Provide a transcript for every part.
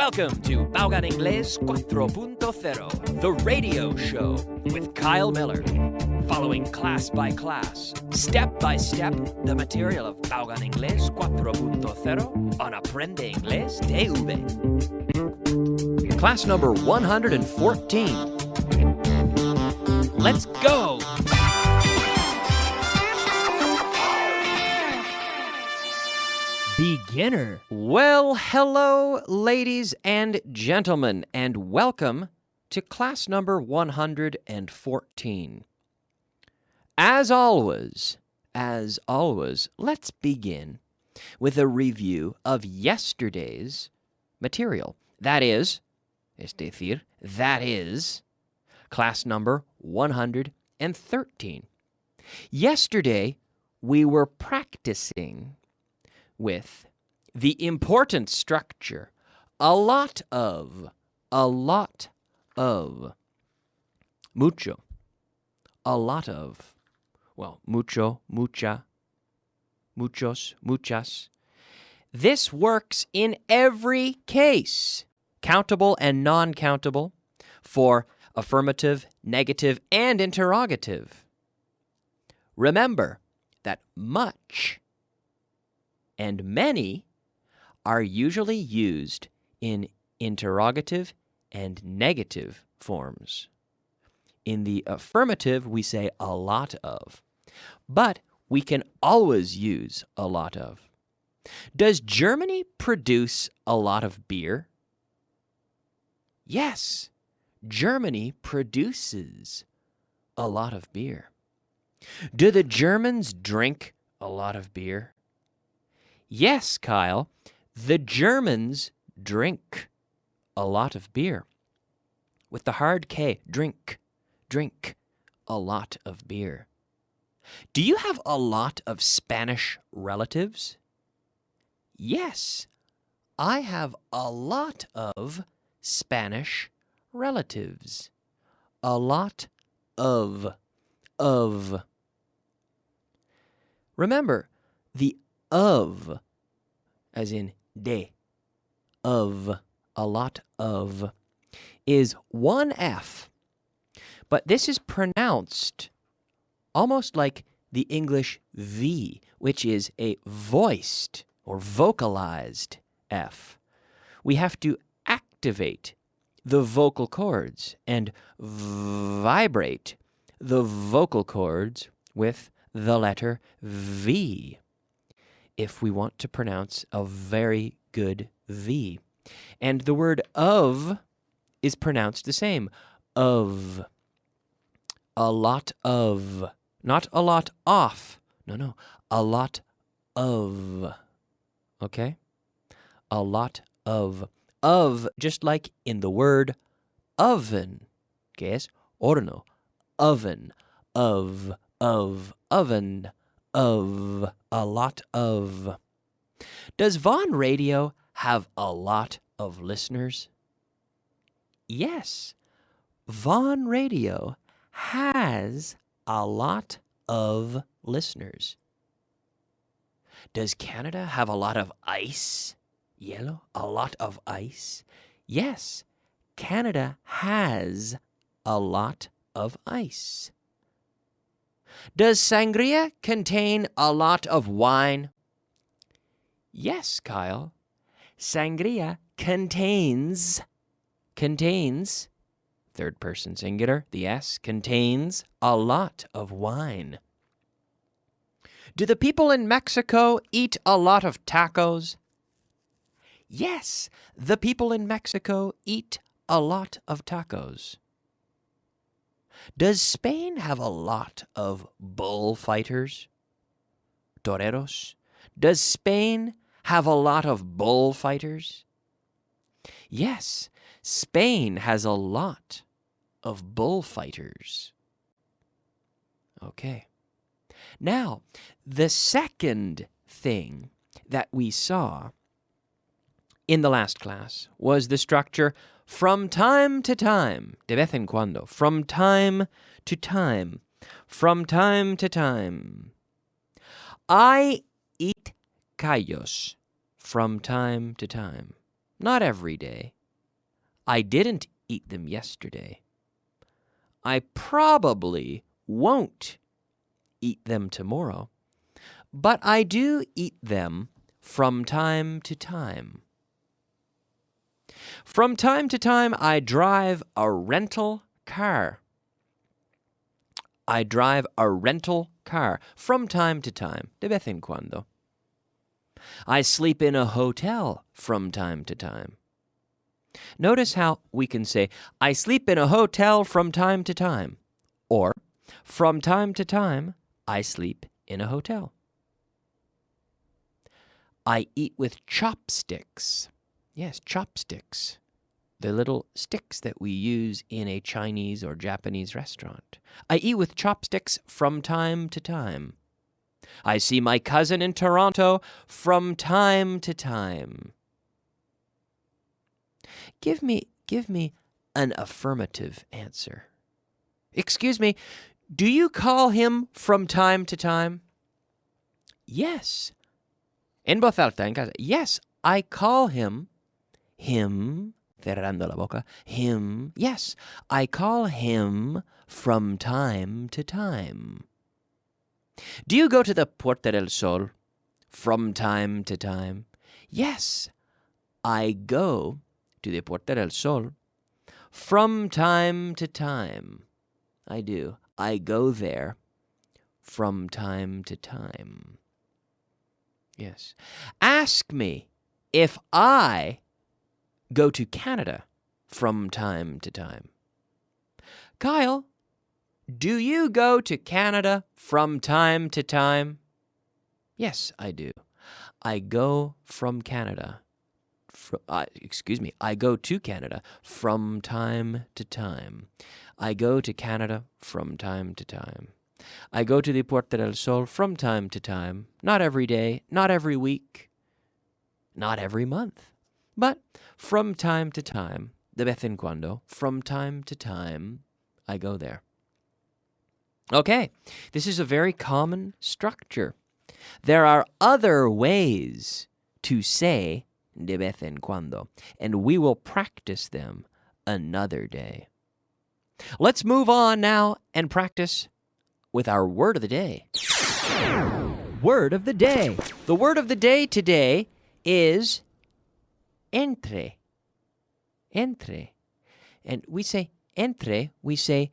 Welcome to Básico Inglés 4.0, the radio show with Kyle Miller. Following class by class, step by step, the material of Básico Inglés 4.0 on Aprende Inglés TV. Class number 114. Let's go! Beginner. Well, hello, ladies and gentlemen, and welcome to class number 114. As always, let's begin with a review of yesterday's material. That is class number 113. Yesterday, we were practicing with the important structure, a lot of, mucho, a lot of, well, mucho, mucha, muchos, muchas. This works in every case, countable and non-countable, for affirmative, negative, and interrogative. Remember that much and many are usually used in interrogative and negative forms. In the affirmative, we say a lot of, but we can always use a lot of. Does Germany produce a lot of beer? Yes, Germany produces a lot of beer. Do the Germans drink a lot of beer? Yes, Kyle, the Germans drink a lot of beer. With the hard K, drink, a lot of beer. Do you have a lot of Spanish relatives? Yes, I have a lot of Spanish relatives. A lot of. Remember, the of, as in de, of, a lot of, is one F. But this is pronounced almost like the English V, which is a voiced or vocalized F. We have to activate the vocal cords and vibrate the vocal cords with the letter V if we want to pronounce a very good V. And the word of is pronounced the same. Of. A lot of. Not a lot off. No. A lot of. Okay? A lot of. Of, just like in the word oven. Que es horno. Oven. Of. Oven. Of. A lot of. Does Von Radio have a lot of listeners? Yes. Von Radio has a lot of listeners. Does Canada have a lot of ice? Hielo? A lot of ice? Yes. Canada has a lot of ice. Does sangria contain a lot of wine? Yes, Kyle. Sangria contains, third person singular, the S, contains a lot of wine. Do the people in Mexico eat a lot of tacos? Yes, the people in Mexico eat a lot of tacos. Does Spain have a lot of bullfighters? Toreros? Does Spain have a lot of bullfighters? Yes, Spain has a lot of bullfighters. Okay. Now, the second thing that we saw in the last class was the structure from time to time, de vez en cuando, from time to time, from time to time. I eat callos from time to time. not every day. I didn't eat them yesterday. I probably won't eat them tomorrow, but I do eat them from time to time. From time to time, I drive a rental car. I drive a rental car from time to time, de vez en cuando. I sleep in a hotel from time to time. Notice how we can say, I sleep in a hotel from time to time, or from time to time, I sleep in a hotel. I eat with chopsticks. Yes, chopsticks. The little sticks that we use in a Chinese or Japanese restaurant. I eat with chopsticks from time to time. I see my cousin in Toronto from time to time. Give me an affirmative answer. Excuse me, do you call him from time to time? Yes. En voz alta, en casa. Yes, I call him, cerrando la boca, him. Yes, I call him from time to time. Do you go to the Puerta del Sol from time to time? Yes, I go to the Puerta del Sol from time to time. I do. I go there from time to time. Yes. Ask me if I go to Canada from time to time. Kyle, do you go to Canada from time to time? Yes, I do. I go from Canada. I go to Canada from time to time. I go to Canada from time to time. I go to the Puerta del Sol from time to time. Not every day, not every week, not every month, but from time to time, de vez en cuando, from time to time, I go there. Okay, this is a very common structure. There are other ways to say de vez en cuando, and we will practice them another day. Let's move on now and practice with our word of the day. Word of the day. The word of the day today is entre. Entre. And we say entre, we say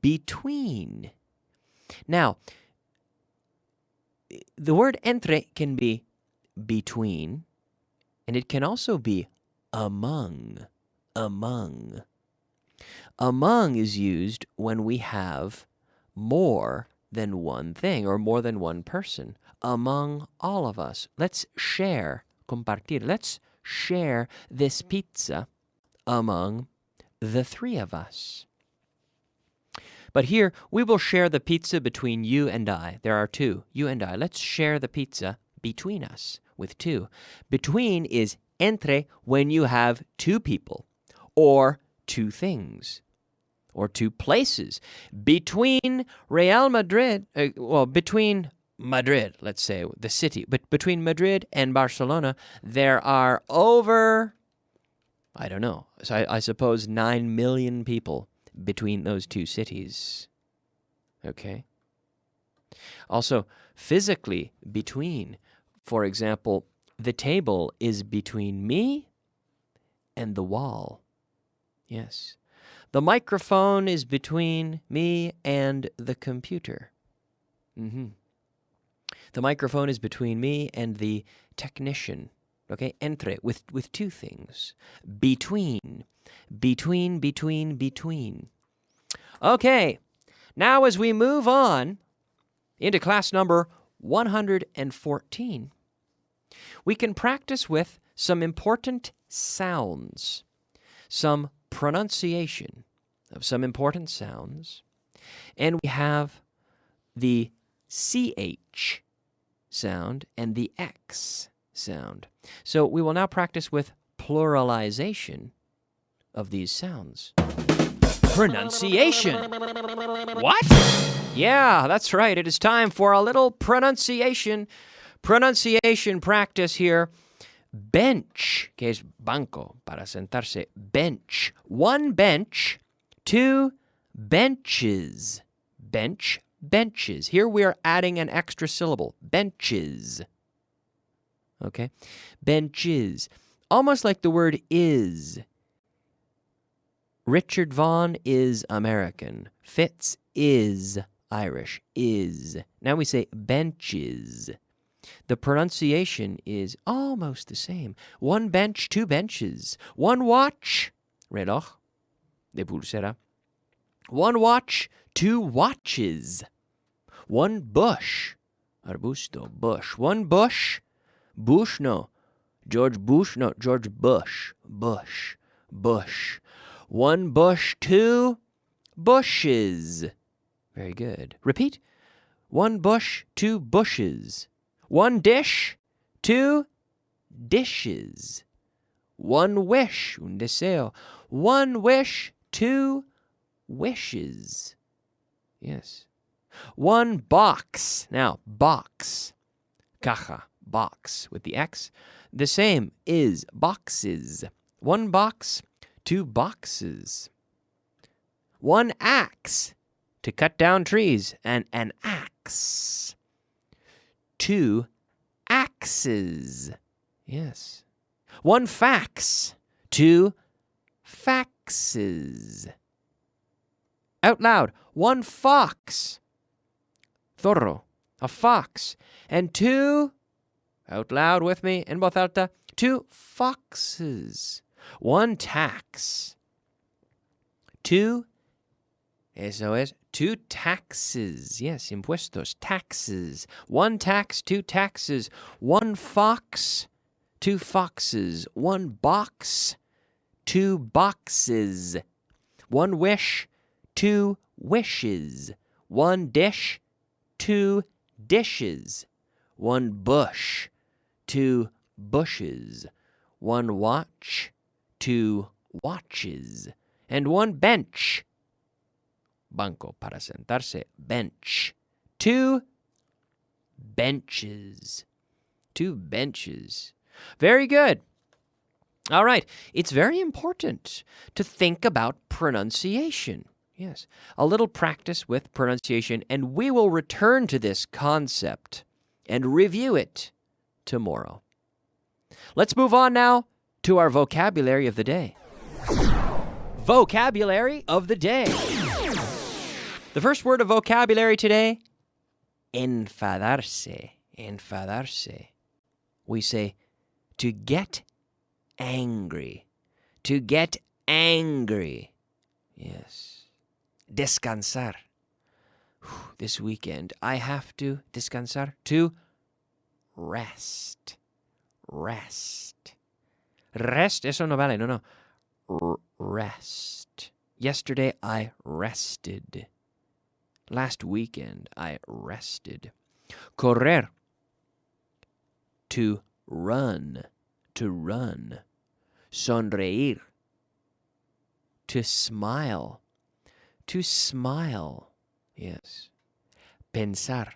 between. Now, the word entre can be between, and it can also be among. Among. Among is used when we have more than one thing or more than one person. Among all of us. Let's share, compartir. Let's share this pizza among the three of us. But here, we will share the pizza between you and I. There are two, you and I. Let's share the pizza between us with two. Between is entre when you have two people or two things or two places. Between Real Madrid, between Madrid, let's say, the city, but between Madrid and Barcelona, there are over, I don't know, so I suppose 9 million people between those two cities. Okay? Also, physically between, for example, the table is between me and the wall. Yes. The microphone is between me and the computer. The microphone is between me and the technician. Okay? Entre, with two things. Between. Between. Okay. Now as we move on into class number 114, we can practice with some important sounds, some pronunciation of some important sounds, and we have the CH sound and the X sound. So we will now practice with pluralization of these sounds. Pronunciation. What? Yeah, that's right. It is time for a little pronunciation practice here. bench, que es banco, para sentarse. Bench. One bench, two benches. Bench, benches. Here we are adding an extra syllable. Benches. Okay? Benches. Almost like the word is. Richard Vaughn is American. Fitz is Irish. Is. Now we say benches. The pronunciation is almost the same. One bench, two benches. One watch, reloj de pulsera. One watch, two watches. One bush, arbusto, bush. One bush, Bush, no. George Bush, no. George Bush, bush, bush. One bush, two bushes. Very good. Repeat. One bush, two bushes. One dish, two dishes. One wish, un deseo. One wish, two wishes. Yes. One box. Now, box. Caja, box with the X. The same is boxes. One box, two boxes. One axe to cut down trees, and an axe. Two axes. Yes. One fax, two faxes. Out loud. One fox. Zorro, a fox. And two, out loud with me, en voz alta, two foxes. One tax. Two, eso es, two taxes. Yes, impuestos, taxes. One tax, two taxes. One fox, two foxes. One box, two boxes. One wish, two wishes. One dish, two dishes. One bush, two bushes. One watch, two watches. And one bench, banco para sentarse, bench. Two benches. Two benches. Very good. All right. It's very important to think about pronunciation. Yes. A little practice with pronunciation, and we will return to this concept and review it tomorrow. Let's move on now to our vocabulary of the day. Vocabulary of the day. The first word of vocabulary today, enfadarse. Enfadarse. We say to get angry. To get angry. Yes. Descansar. This weekend I have to descansar, to rest. Rest. Rest, eso no vale, no. Rest. Yesterday I rested. Last weekend I rested. Correr. To run. To run. Sonreír. To smile. To smile. Yes. Pensar.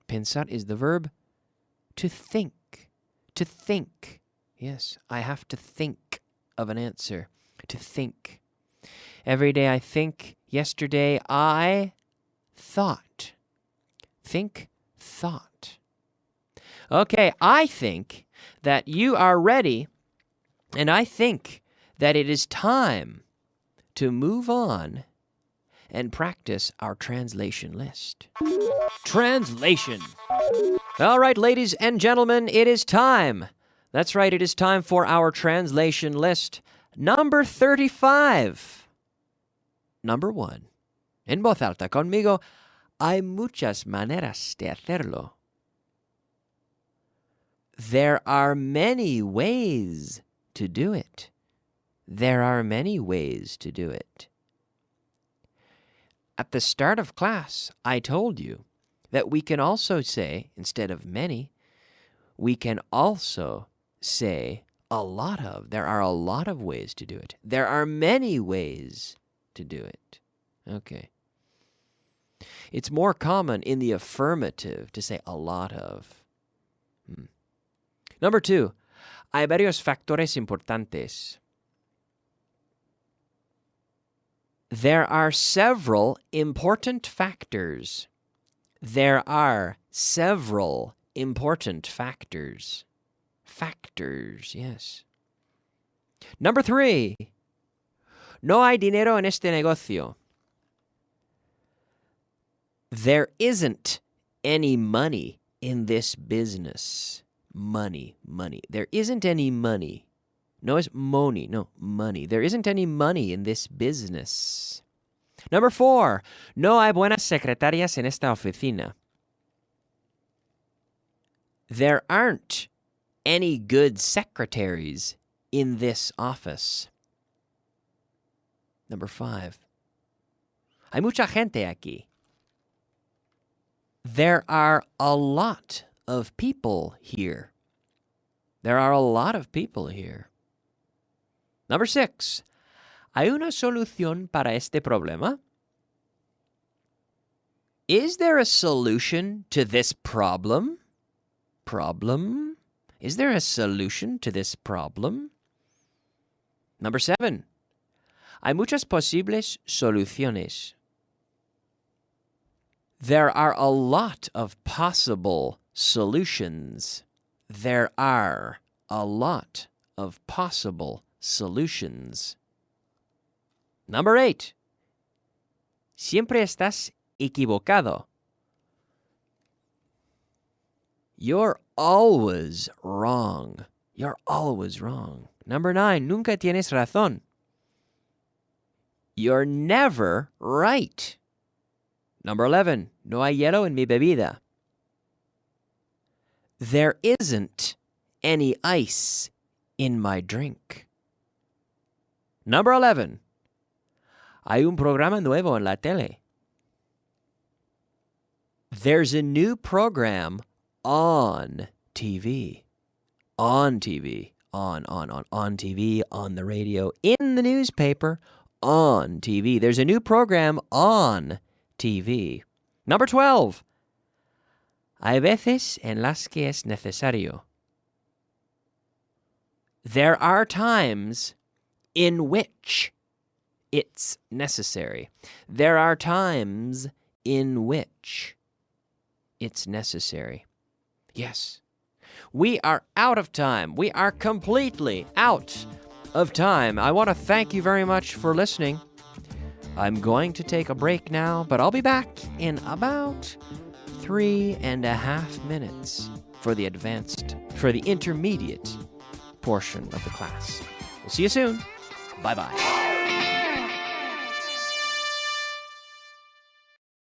Pensar is the verb to think. To think. Yes, I have to think of an answer. To think. Every day I think. Yesterday I thought. Think, thought. Okay, I think that you are ready, and I think that it is time to move on and practice our translation list. Translation. All right, ladies and gentlemen, it is time. That's right, it is time for our translation list. Number 35. Number 1. En voz alta conmigo, hay muchas maneras de hacerlo. There are many ways to do it. There are many ways to do it. At the start of class, I told you that we can also say, instead of many, we can also say a lot of. There are a lot of ways to do it. There are many ways to do it. Okay. It's more common in the affirmative to say a lot of. Number 2, Hay varios factores importantes. There are several important factors. There are several important factors. Factors, yes. Number 3. No hay dinero en este negocio. There isn't any money in this business. Money. There isn't any money. No es money, no, money. There isn't any money in this business. Number 4. No hay buenas secretarias en esta oficina. There aren't any good secretaries in this office. Number 5. Hay mucha gente aquí. There are a lot of people here. There are a lot of people here. Number 6. ¿Hay una solución para este problema? Is there a solution to this problem? Problem? Is there a solution to this problem? Number 7. Hay muchas posibles soluciones. There are a lot of possible solutions. There are a lot of possible solutions. Number 8. Siempre estás equivocado. You're always wrong. You're always wrong. Number 9. Nunca tienes razón. You're never right. Number 11. No hay hielo en mi bebida. There isn't any ice in my drink. Number 11. Hay un programa nuevo en la tele. There's a new program on TV. On TV. On TV, on the radio, in the newspaper, on TV. There's a new program on TV. Number 12. Hay veces en las que es necesario. There are times in which it's necessary. There are times in which it's necessary. Yes. We are out of time. We are completely out of time. I want to thank you very much for listening. I'm going to take a break now, but I'll be back in about 3.5 minutes for the intermediate portion of the class. We'll see you soon. Bye-bye.